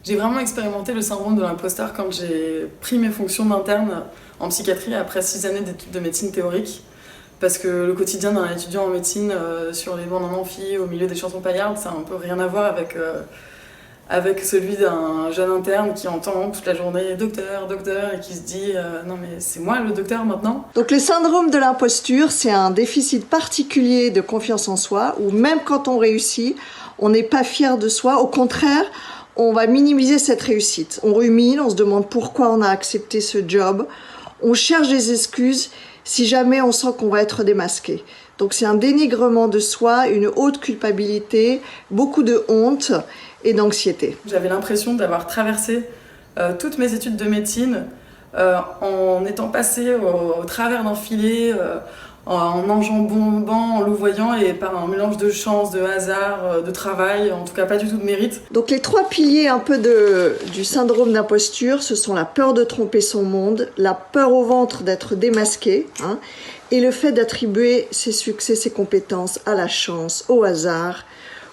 J'ai vraiment expérimenté le syndrome de l'imposteur quand j'ai pris mes fonctions d'interne en psychiatrie après 6 années d'études de médecine théorique. Parce que le quotidien d'un étudiant en médecine sur les bancs d'un amphi, au milieu des chansons paillardes, ça n'a un peu rien à voir avec celui d'un jeune interne qui entend toute la journée « docteur, docteur » et qui se dit « non mais c'est moi le docteur maintenant ». Donc le syndrome de l'imposture, c'est un déficit particulier de confiance en soi où même quand on réussit, on n'est pas fier de soi. Au contraire, on va minimiser cette réussite. On rumine, on se demande pourquoi on a accepté ce job. On cherche des excuses si jamais on sent qu'on va être démasqué. Donc c'est un dénigrement de soi, une haute culpabilité, beaucoup de honte et d'anxiété. J'avais l'impression d'avoir traversé toutes mes études de médecine en étant passée au travers d'un filet, en enjambant, en louvoyant et par un mélange de chance, de hasard, de travail, en tout cas pas du tout de mérite. Donc les 3 piliers un peu du syndrome d'imposture, ce sont la peur de tromper son monde, la peur au ventre d'être démasqué, et le fait d'attribuer ses succès, ses compétences à la chance, au hasard,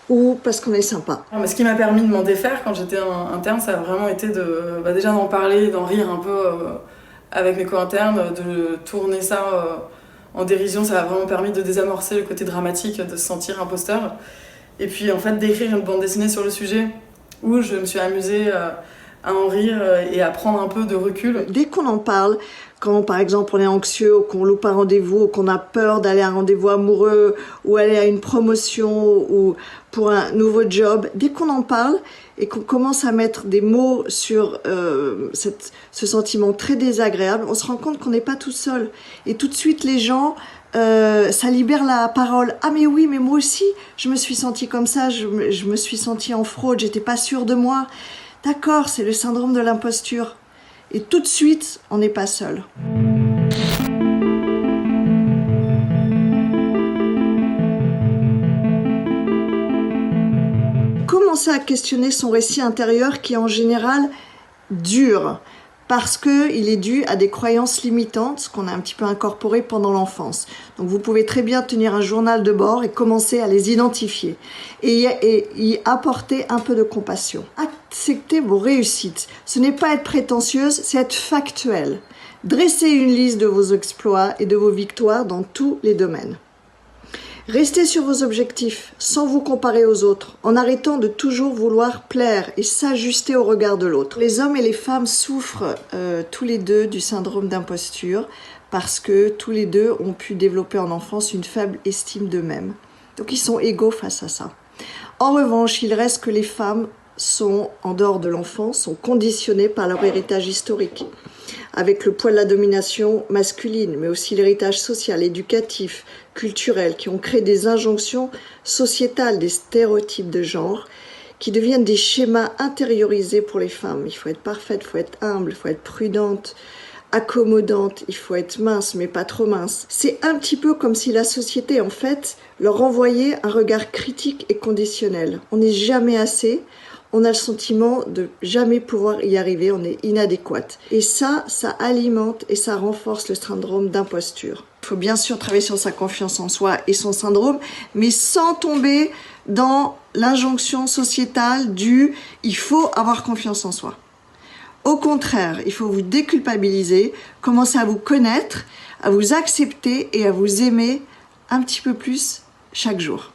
ou parce qu'on est sympa. Mais ce qui m'a permis de m'en défaire quand j'étais interne, ça a vraiment été déjà d'en parler, d'en rire un peu avec mes co-internes, de tourner ça en dérision. Ça a vraiment permis de désamorcer le côté dramatique, de se sentir imposteur. Et puis en fait d'écrire une bande dessinée sur le sujet où je me suis amusée à en rire et à prendre un peu de recul. Dès qu'on en parle, quand par exemple on est anxieux ou qu'on loupe un rendez-vous ou qu'on a peur d'aller à un rendez-vous amoureux ou aller à une promotion ou pour un nouveau job, dès qu'on en parle et qu'on commence à mettre des mots sur ce sentiment très désagréable, on se rend compte qu'on n'est pas tout seul. Et tout de suite les gens, ça libère la parole. Ah mais oui, mais moi aussi, je me suis sentie comme ça, je me suis sentie en fraude, j'étais pas sûre de moi. D'accord, c'est le syndrome de l'imposture. Et tout de suite, on n'est pas seul. Commencer à questionner son récit intérieur qui est en général dur, parce qu'il est dû à des croyances limitantes qu'on a un petit peu incorporées pendant l'enfance. Donc vous pouvez très bien tenir un journal de bord et commencer à les identifier et y apporter un peu de compassion. Accepter vos réussites. Ce n'est pas être prétentieuse, c'est être factuel. Dressez une liste de vos exploits et de vos victoires dans tous les domaines. Restez sur vos objectifs, sans vous comparer aux autres, en arrêtant de toujours vouloir plaire et s'ajuster au regard de l'autre. Les hommes et les femmes souffrent tous les deux du syndrome d'imposture parce que tous les deux ont pu développer en enfance une faible estime d'eux-mêmes. Donc ils sont égaux face à ça. En revanche, il reste que les femmes sont, en dehors de l'enfance, sont conditionnées par leur héritage historique, avec le poids de la domination masculine, mais aussi l'héritage social, éducatif, culturel, qui ont créé des injonctions sociétales, des stéréotypes de genre, qui deviennent des schémas intériorisés pour les femmes. Il faut être parfaite, il faut être humble, il faut être prudente, accommodante, il faut être mince, mais pas trop mince. C'est un petit peu comme si la société, en fait, leur renvoyait un regard critique et conditionnel. On n'est jamais assez. On a le sentiment de jamais pouvoir y arriver, on est inadéquate. Et ça alimente et ça renforce le syndrome d'imposture. Il faut bien sûr travailler sur sa confiance en soi et son syndrome, mais sans tomber dans l'injonction sociétale du « il faut avoir confiance en soi ». Au contraire, il faut vous déculpabiliser, commencer à vous connaître, à vous accepter et à vous aimer un petit peu plus chaque jour.